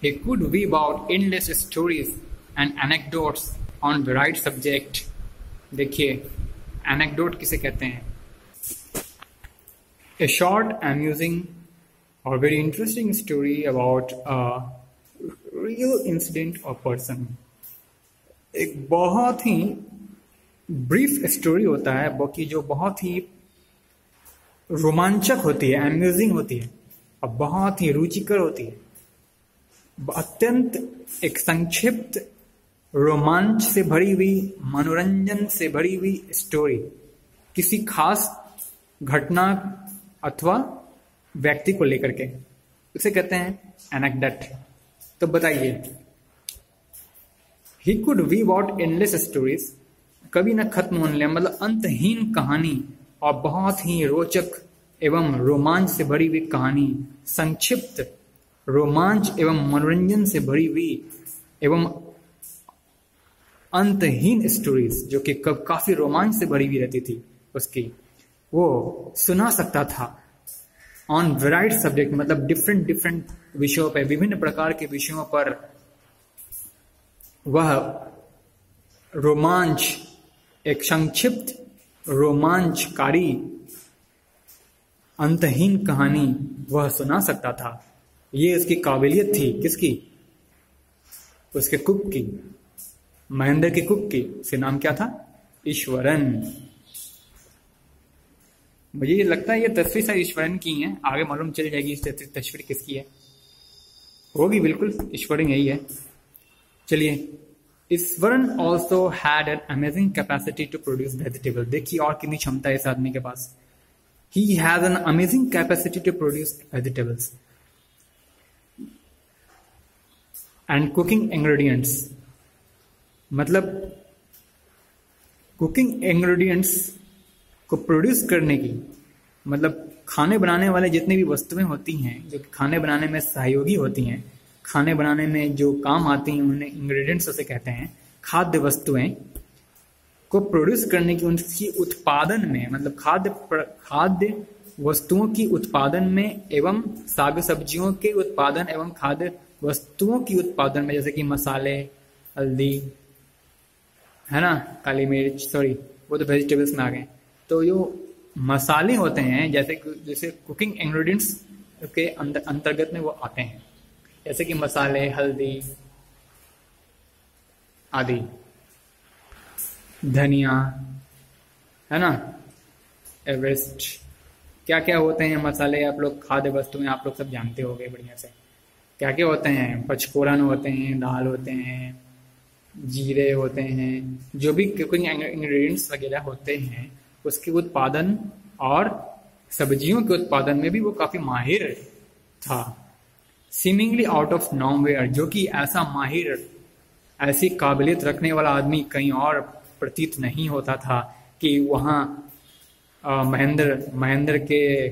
He could weave out endless stories and anecdotes on varied subject. देखिए, anecdote किसे कहते हैं? A short, amusing, or very interesting story about a real incident or person. एक बहुत ही brief story होता है बाकी जो बहुत ही रोमांचक होती है, अम्यूजिंग होती है और बहुत ही रुचिकर होती है। अत्यंत एक संक्षिप्त रोमांच से भरी हुई, मनोरंजन से भरी हुई स्टोरी किसी खास घटना अथवा व्यक्ति को लेकर के, उसे कहते हैं एनेक्डोट। तो बताइए, he could weave out endless stories, कभी न खत्म होने लगा, मतलब अंतहीन कहानी और बहुत ही रोचक एवं रोमांच से भरी हुई कहानी, संक्षिप्त रोमांच एवं मनोरंजन से भरी हुई एवं अंतहीन स्टोरीज जो कि काफी रोमांच से भरी हुई रहती थी उसकी, वो सुना सकता था ऑन वेराइड सब्जेक्ट, मतलब डिफरेंट विषयों पर, विभिन्न प्रकार के विषयों पर वह रोमांच, एक संक्षिप्त रोमांचकारी अंतहीन कहानी वह सुना सकता था। ये उसकी काबिलियत थी, किसकी? उसके कुक की, महेंद्र के कुक की। उसके नाम क्या था? ईश्वरन। मुझे ये लगता है ये तस्वीर शायद ईश्वरन की है, आगे मालूम चल जाएगी इस तस्वीर किसकी है। होगी बिल्कुल, ईश्वरन यही है। चलिए, Ishwaran also had an amazing capacity to produce vegetable. देखिए और कितनी क्षमता है इस आदमी के पास। He has an amazing capacity to produce vegetables and cooking ingredients। मतलब कुकिंग इंग्रेडिएंट्स को प्रोड्यूस करने की, मतलब खाने बनाने वाले जितनी भी वस्तुएं होती हैं जो खाने बनाने में सहयोगी होती हैं, खाने बनाने में जो काम आती हैं, उन्हें इंग्रेडिएंट्स उसे कहते हैं। खाद्य वस्तुएं को प्रोड्यूस करने की, उनकी उत्पादन में, मतलब खाद्य वस्तुओं की उत्पादन में एवं साग सब्जियों के उत्पादन एवं खाद्य वस्तुओं की उत्पादन में, जैसे कि मसाले, हल्दी, है ना, काली मिर्च, सॉरी वो तो वेजिटेबल्स में आ गए। तो जो मसाले होते हैं, जैसे कुकिंग इंग्रेडिएंट्स के अंतर्गत में वो आते हैं, जैसे कि मसाले, हल्दी आदि, धनिया, है ना, एवरेस्ट, क्या क्या होते हैं मसाले, आप लोग खाद्य वस्तुएं आप लोग सब जानते होंगे बढ़िया से। क्या क्या होते हैं? पचफोरन होते हैं, दाल होते हैं, जीरे होते हैं, जो भी कुकिंग इंग्रेडिएंट्स वगैरह होते हैं उसके उत्पादन और सब्जियों के उत्पादन में भी वो काफी माहिर था। सीमिंगली आउट ऑफ नॉमवेयर, जो कि ऐसा माहिर, ऐसी काबिलियत रखने वाला आदमी कहीं और प्रतीत नहीं होता था कि वहाँ महेंद्र के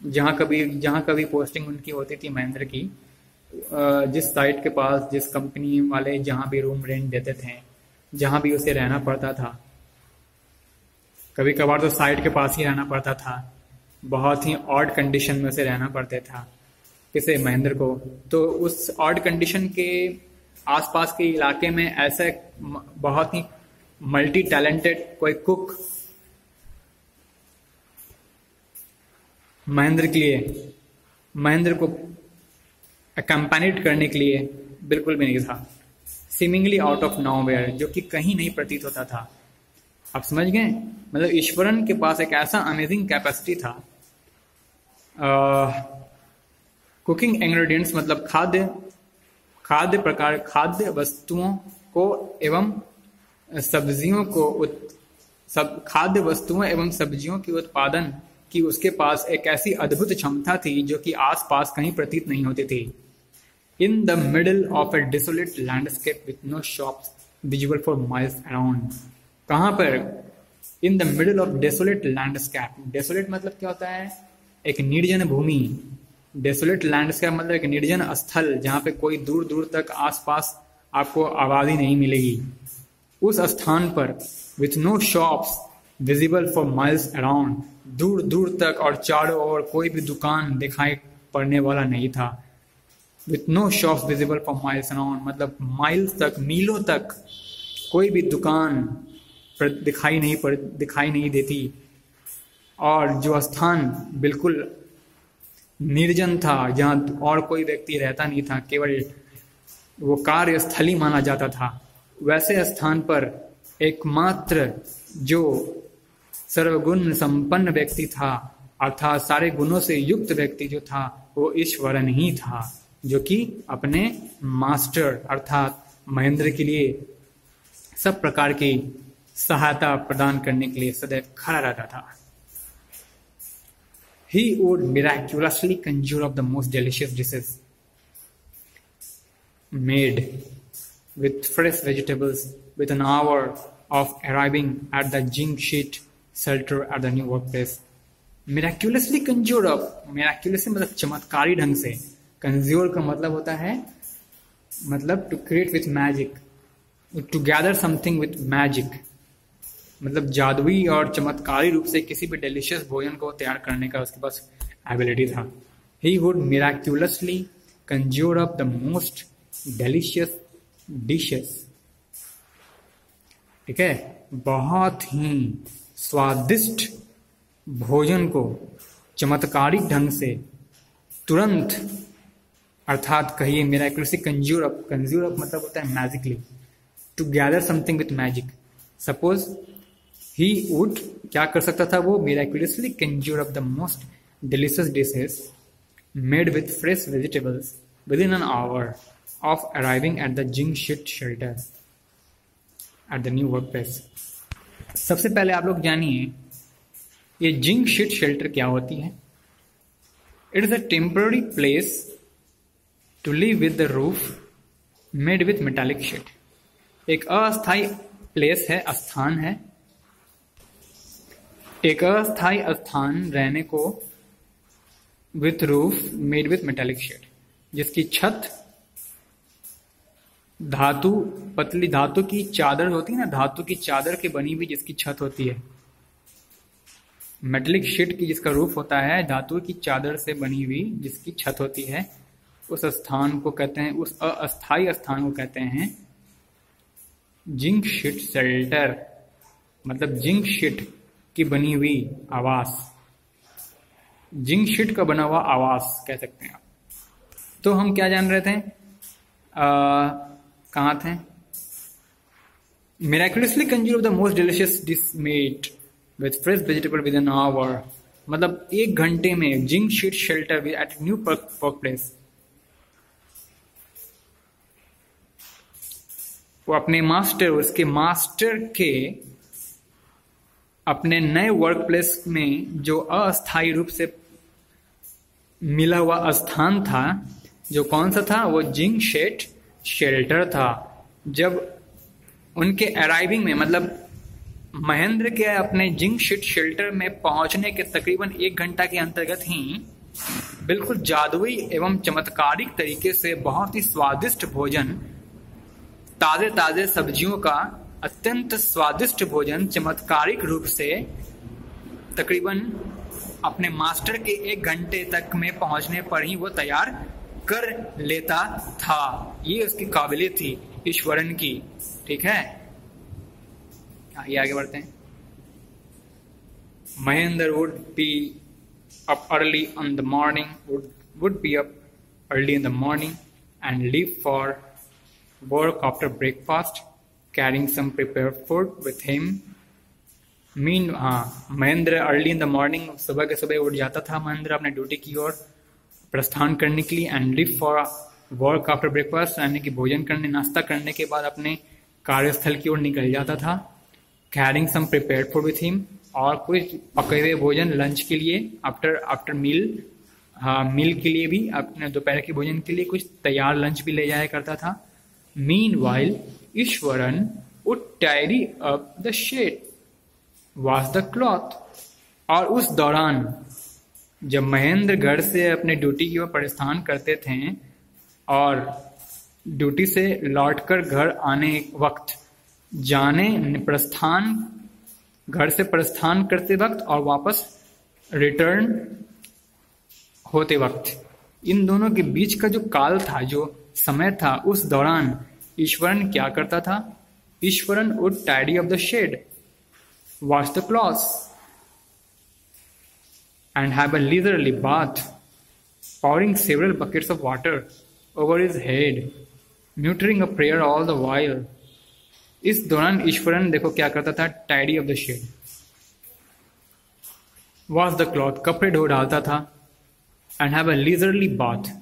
जहाँ कभी पोस्टिंग उनकी होती थी महेंद्र की, जिस साइट के पास, जिस कंपनी वाले जहाँ भी रूम रेंट देते थे, जहाँ भी उसे रहना पड़ता था, कभी कभार तो साइट के पास ही रहना पड़ता था, बहुत ही ऑड कंडीशन में उसे रहना पड़ता था, किसे? महेंद्र को। तो उस ऑड कंडीशन के आसपास के इलाके में ऐसे बहुत ही मल्टी टैलेंटेड कोई कुक महेंद्र को अकम्पैनिड करने के लिए बिल्कुल भी नहीं था। सीमिंगली आउट ऑफ नॉवेयर, जो कि कहीं नहीं प्रतीत होता था। आप समझ गए? मतलब ईश्वरन के पास एक ऐसा अमेजिंग कैपेसिटी था। कुकिंग इंग्रेडिएंट्स मतलब खाद्य वस्तुओं को एवं सब्जियों को खाद्य वस्तुओं एवं सब्जियों के उत्पादन की उसके पास एक ऐसी अद्भुत क्षमता थी जो कि आसपास कहीं प्रतीत नहीं होती थी। In the middle of a desolate landscape with no shops visible for miles around. कहाँ पर? In the middle of desolate landscape. Desolate मतलब क्या होता है? एक निर्जन भूमि। डेसोलेट लैंडस्केप मतलब एक निर्जन स्थल जहाँ पे कोई दूर दूर तक आसपास आपको आबादी नहीं मिलेगी। उस स्थान पर with no shops visible for miles around, दूर दूर तक और चारों ओर कोई भी दुकान दिखाई पड़ने वाला नहीं था। With no shops visible for miles around, मतलब माइल्स तक, मीलों तक कोई भी दुकान दिखाई नहीं देती, और जो स्थान बिल्कुल निर्जन था, जहाँ और कोई व्यक्ति रहता नहीं था, केवल वो कार्यस्थली माना जाता था, वैसे स्थान पर एकमात्र जो सर्वगुण संपन्न व्यक्ति था, अर्थात सारे गुणों से युक्त व्यक्ति जो था, वो ईश्वरन ही था, जो कि अपने मास्टर अर्थात महेंद्र के लिए सब प्रकार की सहायता प्रदान करने के लिए सदैव खड़ा रहता था। He would miraculously conjure up the most delicious dishes made with fresh vegetables within an hour of arriving at the zinc sheet shelter at the new workplace. Miraculously conjure up, miraculously मतलब चमत्कारी ढंग से, conjure का मतलब होता है मतलब to create with magic, to gather something with magic, मतलब जादुई और चमत्कारी रूप से किसी भी डिलीशियस भोजन को तैयार करने का उसके पास एबिलिटी था। He would miraculously conjure up the most delicious dishes, ठीक है, बहुत ही स्वादिष्ट भोजन को चमत्कारी ढंग से तुरंत, अर्थात कहिए miraculously conjure up मतलब होता है magically, to gather something with magic। Suppose he would क्या कर सकता था, वो miraculously conjure up the most delicious dishes made with fresh vegetables within an hour of arriving at the zinc sheet shelter at the new workplace। सबसे पहले आप लोग जानिए ये जिंक शीट शेल्टर क्या होती है। It is a temporary place to live with the roof made with metallic sheet. एक अस्थायी प्लेस है, स्थान है, एक अस्थायी स्थान रहने को with roof made with metallic sheet, जिसकी छत धातु, पतली धातु की चादर होती है ना, धातु की चादर की बनी हुई जिसकी छत होती है। मेटालिक शीट की जिसका रूफ होता है, धातु की चादर से बनी हुई जिसकी छत होती है, उस स्थान को कहते हैं, उस अस्थायी स्थान को कहते हैं जिंक शीट शेल्टर, मतलब जिंक शीट की बनी हुई आवास, जिंक शीट का बना हुआ आवास कह सकते हैं आप। तो हम क्या जान रहे थे, कहाँ थे, miraculously conjure the most delicious dish made with fresh vegetable within an hour, मतलब 1 घंटे में zinc sheet shelter at new work place. वो अपने मास्टर, उसके मास्टर के अपने नए वर्क प्लेस में जो अस्थायी रूप से मिला हुआ स्थान था, जो कौन सा था, वो जिंक शीट शेल्टर था। जब उनके अराइविंग में, मतलब महेंद्र के अपने जिंक शीट शेल्टर में पहुंचने के तकरीबन 1 घंटा के अंतर्गत ही बिल्कुल जादुई एवं चमत्कारिक तरीके से बहुत ही स्वादिष्ट भोजन, ताजे ताजे सब्जियों का अत्यंत स्वादिष्ट भोजन चमत्कारिक रूप से तकरीबन अपने मास्टर के 1 घंटे तक में पहुंचने पर ही वो तैयार कर लेता था। ये उसकी काबिलियत थी ईश्वरन की, ठीक है। ये आगे बढ़ते हैं। Mahendra would be up early in the morning, would be up early in the morning and leave for work after breakfast, carrying some prepared food with him. Mahendra early in the morning, सुबह के सुबह उठ जाता था महेंद्र अपने ड्यूटी की ओर प्रस्थान करने के लिए, and live for work after breakfast, यानी कि भोजन करने, नाश्ता करने के बाद अपने कार्यस्थल की ओर निकल जाता था। Carrying some prepared food with him, और कुछ पके हुए भोजन लंच के लिए, आफ्टर मील, मील के लिए भी, अपने दोपहर के भोजन के लिए कुछ तैयार लंच भी ले जाया करता था। Meanwhile Eswaran would tidy up the shed, wash the cloth, और उस दौरान जब महेंद्र घर से अपने ड्यूटी की ओर प्रस्थान करते थे और ड्यूटी से लौटकर घर आने वक्त, घर से प्रस्थान करते वक्त और वापस रिटर्न होते वक्त इन दोनों के बीच का जो काल था, जो समय था, उस दौरान ईश्वरन क्या करता था? Ishwaran would tidy up the shed, wash the clothes and have a leisurely bath, pouring several buckets of water over his head, muttering a prayer all the while. इस दौरान ईश्वरन देखो क्या करता था? Tidy off the shed, wash the cloth, कपड़े धो डालता था, and have a leisurely bath,